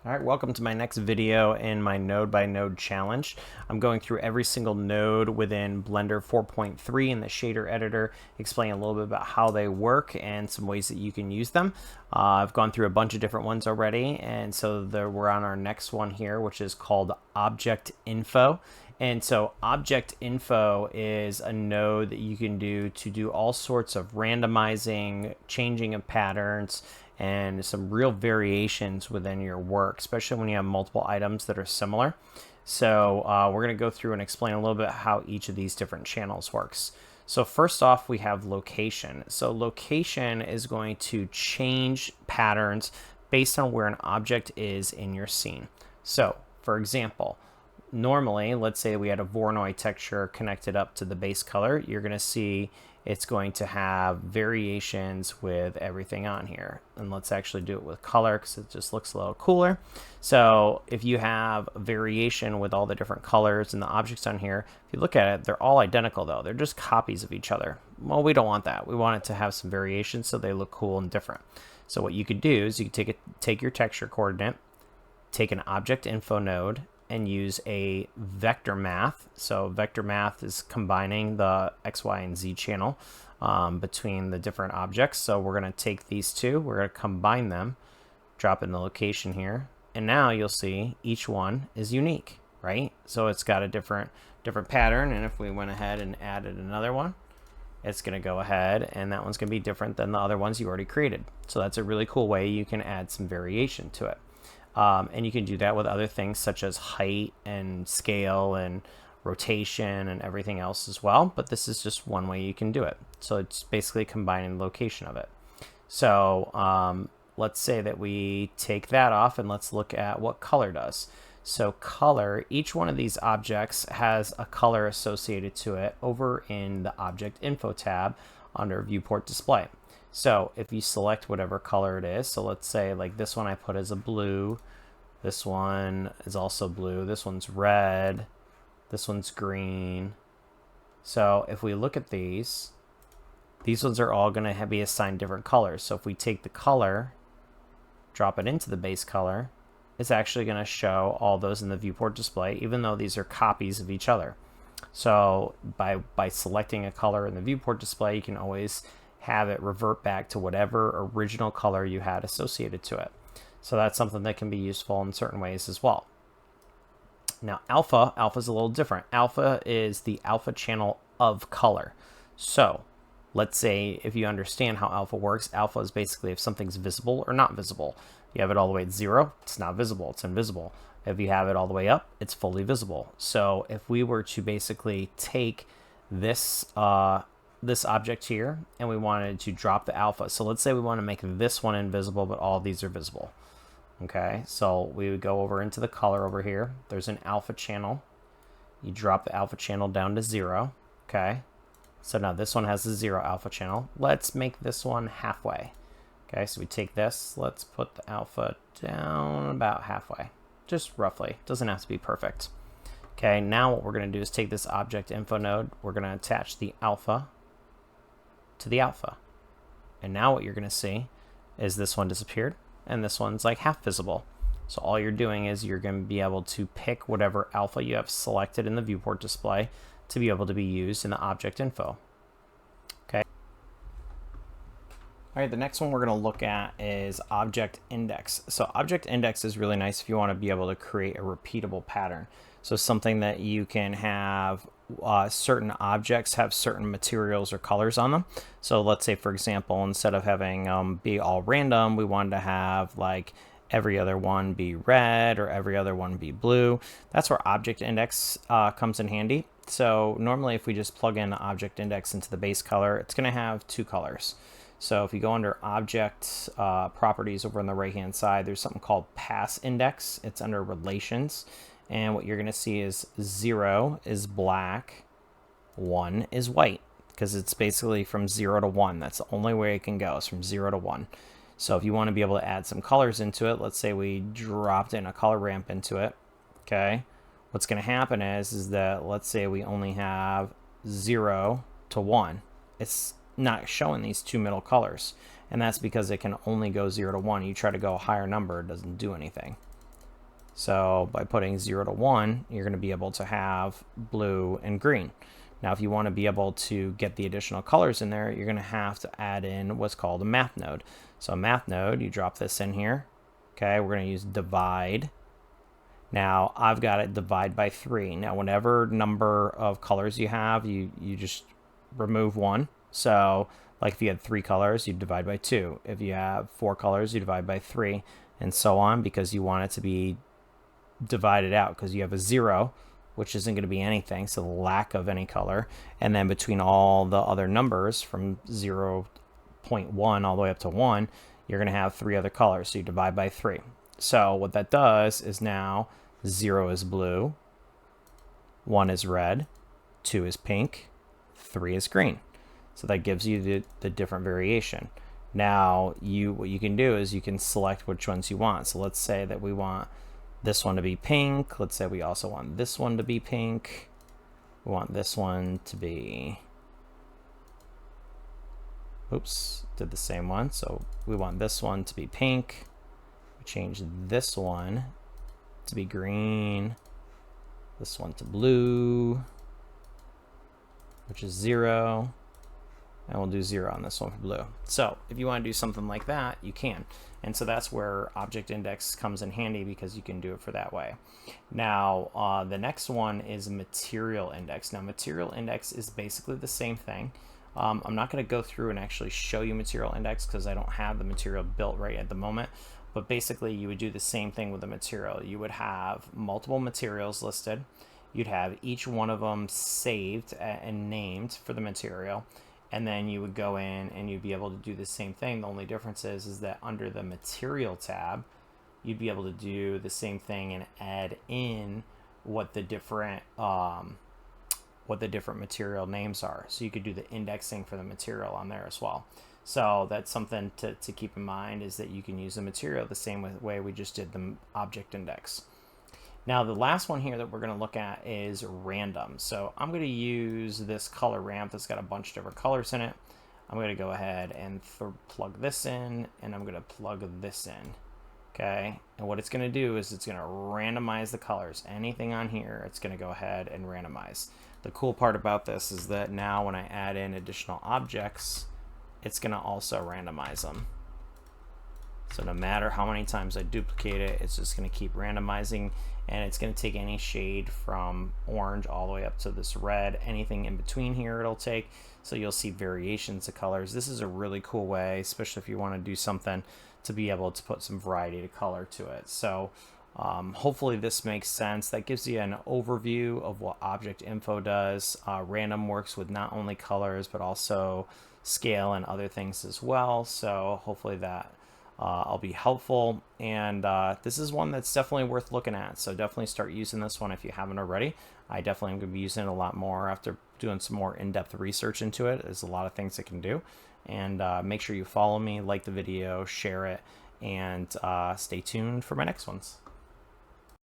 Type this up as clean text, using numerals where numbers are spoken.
All right, welcome to my next video in my node by node challenge. I'm going through every single node within Blender 4.3 in the shader editor, explaining a little bit about how they work and some ways that you can use them. I've gone through a bunch of different ones already, and so we're on our next one here, which is called Object Info. And so Object Info is a node that you can do to do all sorts of randomizing, changing of patterns, and some real variations within your work, especially when you have multiple items that are similar. So we're going to go through and explain a little bit how each of these different channels works. So first off, we have location. So location is going to change patterns based on where an object is in your scene. So for example, normally, let's say we had a Voronoi texture connected up to the base color, you're going to see it's going to have variations with everything on here. And let's actually do it with color because it just looks a little cooler. So if you have a variation with all the different colors and the objects on here, if you look at it, they're all identical though. They're just copies of each other. Well, we don't want that. We want it to have some variation so they look cool and different. So what you could do is you could take your texture coordinate, take an object info node, and use a vector math. So vector math is combining the X, Y, and Z channel between the different objects. So we're going to take these two, we're going to combine them, drop in the location here, and now you'll see each one is unique, right? So it's got a different pattern, and if we went ahead and added another one, it's going to go ahead and that one's going to be different than the other ones you already created. So that's a really cool way you can add some variation to it. And you can do that with other things such as height and scale and rotation and everything else as well. But this is just one way you can do it. So it's basically combining the location of it. So let's say that we take that off and let's look at what color does. So color, each one of these objects has a color associated to it over in the Object Info tab under Viewport Display. So if you select whatever color it is, so let's say like this one I put as a blue, this one is also blue, this one's red, this one's green. So if we look at these ones are all going to be assigned different colors. So if we take the color, drop it into the base color, it's actually going to show all those in the viewport display, even though these are copies of each other. So by selecting a color in the viewport display, you can always have it revert back to whatever original color you had associated to it. So that's something that can be useful in certain ways as well. Now alpha is a little different. Alpha is the alpha channel of color. So let's say if you understand how alpha works, alpha is basically if something's visible or not visible. You have it all the way at 0, it's not visible, it's invisible. If you have it all the way up, it's fully visible. So if we were to basically take this this object here and we wanted to drop the alpha, so let's say we want to make this one invisible but all these are visible. Okay, so we would go over into the color over here, there's an alpha channel, you drop the alpha channel down to 0. Okay, so now this one has a 0 alpha channel. Let's make this one halfway. Okay, so we take this, let's put the alpha down about halfway, just roughly, doesn't have to be perfect. Okay, now what we're going to do is take this object info node, we're going to attach the alpha to the alpha. And now what you're going to see is this one disappeared and this one's like half visible. So all you're doing is you're going to be able to pick whatever alpha you have selected in the viewport display to be able to be used in the object info. Okay. All right, the next one we're going to look at is object index. So object index is really nice if you want to be able to create a repeatable pattern. So something that you can have certain objects have certain materials or colors on them. So let's say, for example, instead of having be all random, we wanted to have like every other one be red or every other one be blue. That's where object index comes in handy. So normally if we just plug in the object index into the base color, it's going to have two colors. So if you go under object properties over on the right hand side, there's something called pass index. It's under relations. And what you're going to see is 0 is black, 1 is white, because it's basically from 0 to 1. That's the only way it can go, is from 0 to 1. So if you want to be able to add some colors into it, let's say we dropped in a color ramp into it, okay? What's going to happen is that let's say we only have 0 to 1. It's not showing these two middle colors, and that's because it can only go 0 to 1. You try to go a higher number, it doesn't do anything. So by putting 0 to 1, you're going to be able to have blue and green. Now, if you want to be able to get the additional colors in there, you're going to have to add in what's called a math node. So a math node, you drop this in here. Okay, we're going to use divide. Now, I've got it divide by 3. Now, whatever number of colors you have, you just remove one. So, like if you had 3 colors, you divide by 2. If you have 4 colors, you divide by 3, and so on, because you want it to be divided out, because you have a 0, which isn't going to be anything, so lack of any color. And then between all the other numbers from 0.1 all the way up to 1, you're going to have 3 other colors, so you divide by 3. So what that does is now 0 is blue, 1 is red, 2 is pink, 3 is green. So that gives you the different variation. Now, what you can do is you can select which ones you want. So let's say that we want this one to be pink. Let's say we also want this one to be pink. We want this one to be, oops, did the same one. So we want this one to be pink. We change this one to be green. This one to blue, which is 0. And we'll do 0 on this one for blue. So if you want to do something like that, you can. And so that's where object index comes in handy, because you can do it for that way. Now, the next one is material index. Now, material index is basically the same thing. I'm not going to go through and actually show you material index because I don't have the material built right at the moment. But basically, you would do the same thing with the material. You would have multiple materials listed. You'd have each one of them saved and named for the material. And then you would go in and you'd be able to do the same thing. The only difference is that under the material tab, you'd be able to do the same thing and add in what the different material names are. So you could do the indexing for the material on there as well. So that's something to keep in mind, is that you can use the material the same way we just did the object index. Now, the last one here that we're going to look at is random. So I'm going to use this color ramp that's got a bunch of different colors in it. I'm going to go ahead and plug this in, and I'm going to plug this in. Okay, and what it's going to do is it's going to randomize the colors. Anything on here, it's going to go ahead and randomize. The cool part about this is that now when I add in additional objects, it's going to also randomize them. So no matter how many times I duplicate it, it's just going to keep randomizing, and it's going to take any shade from orange all the way up to this red. Anything in between here it'll take. So you'll see variations of colors. This is a really cool way, especially if you want to do something, to be able to put some variety of color to it. So hopefully this makes sense. That gives you an overview of what object info does. Random works with not only colors but also scale and other things as well. So hopefully that I'll be helpful, and this is one that's definitely worth looking at. So definitely start using this one if you haven't already. I definitely am going to be using it a lot more after doing some more in-depth research into it. There's a lot of things it can do, and make sure you follow me, like the video, share it, and stay tuned for my next ones.